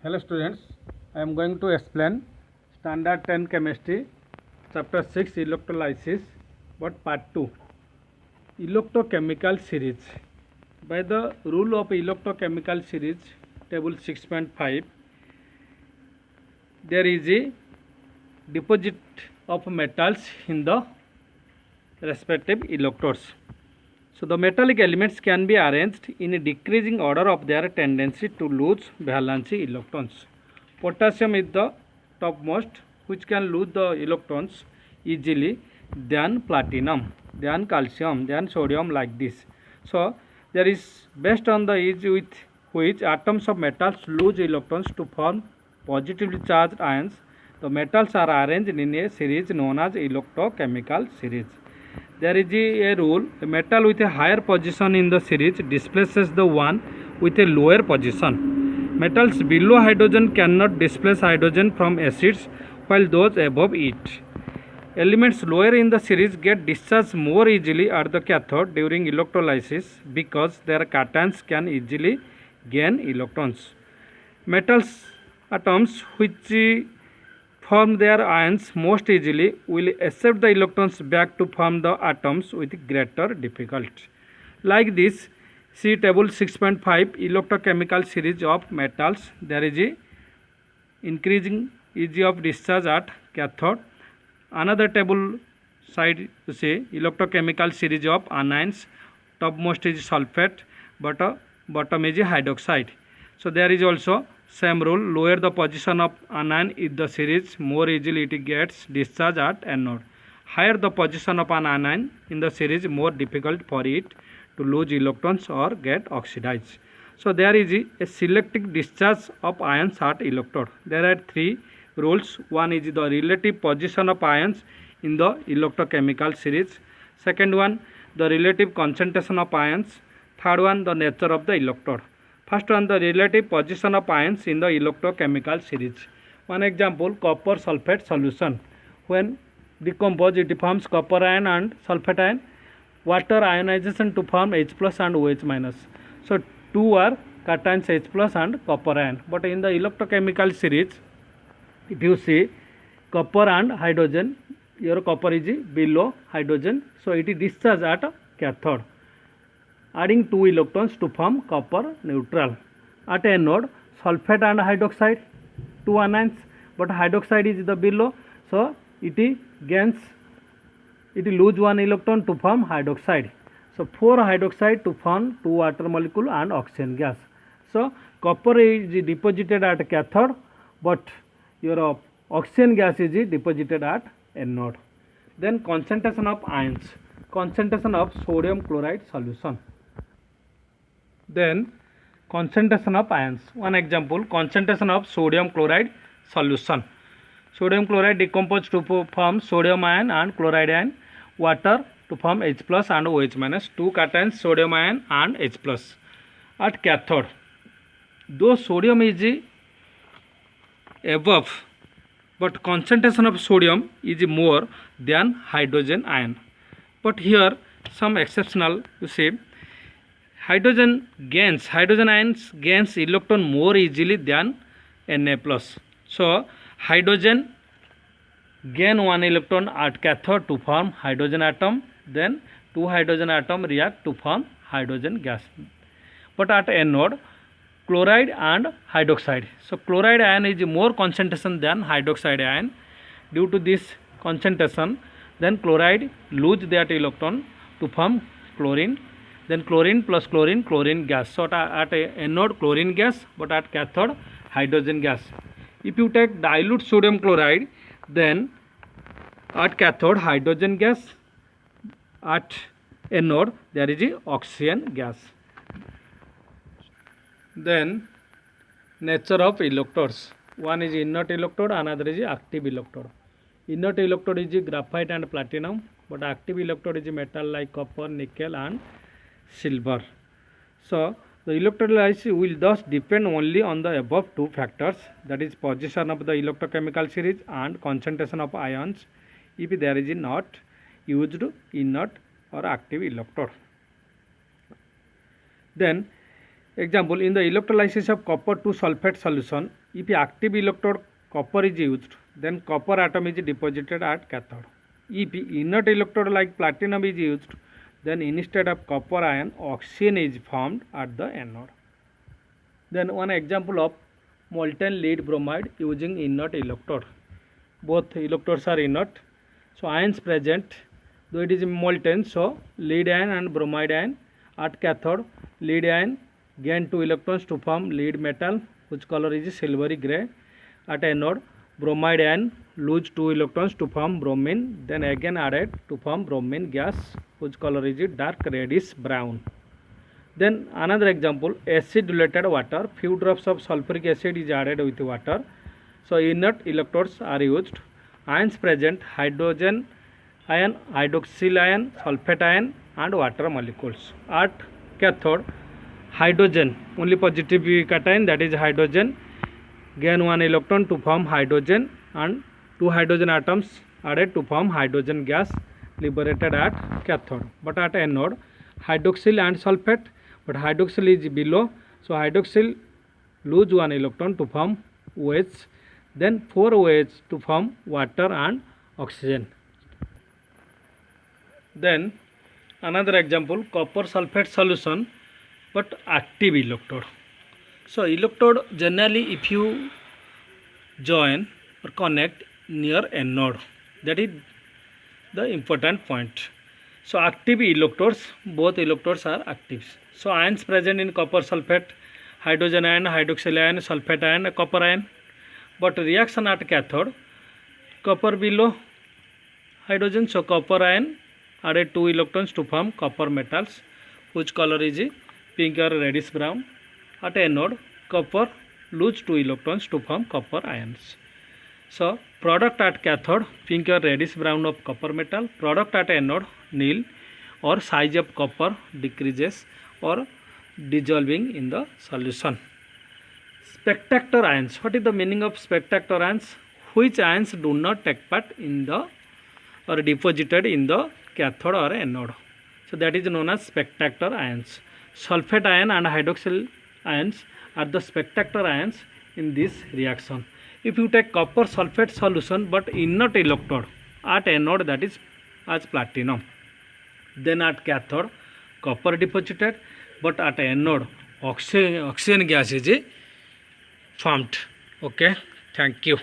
Hello students, I am going to explain standard 10 chemistry chapter 6 electrolysis but part 2 electrochemical series. By the rule of electrochemical series table 6.5, there is a deposit of metals in the respective electrodes. So the metallic elements can be arranged in a decreasing order of their tendency to lose valency electrons. Potassium is the topmost, which can lose the electrons easily than platinum, than calcium, than sodium, like this. So there is based on the ease with which atoms of metals lose electrons to form positively charged ions, the metals are arranged in a series known as electrochemical series. There is a rule: a metal with a higher position in the series displaces the one with a lower position. Metals below hydrogen cannot displace hydrogen from acids, while those above it. Elements lower in the series get discharged more easily at the cathode during electrolysis because their cations can easily gain electrons. Metals atoms which form their ions most easily will accept the electrons back to form the atoms with greater difficulty. Like this, see table 6.5 electrochemical series of metals. There is a increasing ease of discharge at cathode. Another table side to say electrochemical series of anions. Topmost is sulfate, but bottom is hydroxide. So there is also same rule: lower the position of anion in the series, more easily it gets discharged at anode. Higher the position of an anion in the series, more difficult for it to lose electrons or get oxidized. So there is a selective discharge of ions at electrode. There are three rules. One is the relative position of ions in the electrochemical series. Second one, the relative concentration of ions. Third one, the nature of the electrode. First one, the relative position of ions in the electrochemical series. One example, copper sulfate solution. When decomposed, it forms copper ion and sulfate ion. Water ionization to form H plus and OH minus. So two are cations H plus and copper ion. But in the electrochemical series, if you see copper and hydrogen, your copper is below hydrogen, so it is discharged at cathode, adding 2 electrons to form copper neutral. At anode, sulfate and hydroxide, 2 anions, but hydroxide is the below, so it lose 1 electron to form hydroxide. So 4 hydroxide to form 2 water molecule and oxygen gas. So copper is deposited at cathode, but your oxygen gas is deposited at anode. Then concentration of ions, concentration of sodium chloride solution. Then concentration of ions. One example, concentration of sodium chloride solution. Sodium chloride decomposed to form sodium ion and chloride ion. Water to form H plus and OH minus. 2 cations sodium ion and H plus. At cathode, though sodium is above, but concentration of sodium is more than hydrogen ion. But here some exceptional, you see, hydrogen ions gains electron more easily than Na plus. So hydrogen gain 1 electron at cathode to form hydrogen atom, then 2 hydrogen atom react to form hydrogen gas. But at anode, chloride and hydroxide. So chloride ion is more concentration than hydroxide ion. Due to this concentration, then chloride lose that electron to form chlorine. Then chlorine plus chlorine, chlorine gas. So at anode, chlorine gas, but at cathode, hydrogen gas. If you take dilute sodium chloride, then at cathode, hydrogen gas. At anode, there is oxygen gas. Then nature of electrodes. One is inert electrode, another is active electrode. Inert electrode is graphite and platinum, but active electrode is metal like copper, nickel and silver. So the electrolysis will thus depend only on the above two factors, that is position of the electrochemical series and concentration of ions, if there is not used inert or active electrode. Then Example, in the electrolysis of copper to sulfate solution, if active electrode copper is used, then copper atom is deposited at cathode. If inert electrode like platinum is used, then instead of copper ion, oxygen is formed at the anode. Then one example of molten lead bromide using inert electrode. Both electrodes are inert, so ions present, though it is molten, so lead ion and bromide ion. At cathode, lead ion gain 2 electrons to form lead metal, whose color is silvery grey. At anode, bromide ion lose 2 electrons to form bromine, then again added to form bromine gas, whose color is dark reddish brown. Then another example, acid diluted water, few drops of sulfuric acid is added with water. So inert electrodes are used. Ions present, hydrogen ion, hydroxyl ion, sulfate ion and water molecules. At cathode, hydrogen, only positive cation, that is hydrogen, gain 1 electron to form hydrogen and 2 hydrogen atoms added to form hydrogen gas liberated at cathode. But at anode, hydroxyl and sulfate, but hydroxyl is below, so hydroxyl lose 1 electron to form OH, then 4 OH to form water and oxygen. Then another example, copper sulfate solution but active electrode. So electrode generally if you join or connect near anode, that is the important point. So active electrodes, both electrodes are active. So ions present in copper sulfate, hydrogen ion, hydroxyl ion, sulfate ion, copper ion. But reaction at cathode, copper below hydrogen, so copper ion added 2 electrons to form copper metals, whose color is pink or reddish brown. At anode, copper lose 2 electrons to form copper ions. So product at cathode, pink or reddish brown of copper metal, product at anode, nil, or size of copper decreases or dissolving in the solution. Spectator ions, what is the meaning of spectator ions? Which ions do not take part in the or deposited in the cathode or anode. So that is known as spectator ions. Sulfate ion and hydroxyl ions are the spectator ions in this reaction. If you take copper sulfate solution but inert electrode at anode, that is as platinum, then at cathode copper deposited, but at anode oxygen gas is formed. Okay, thank you.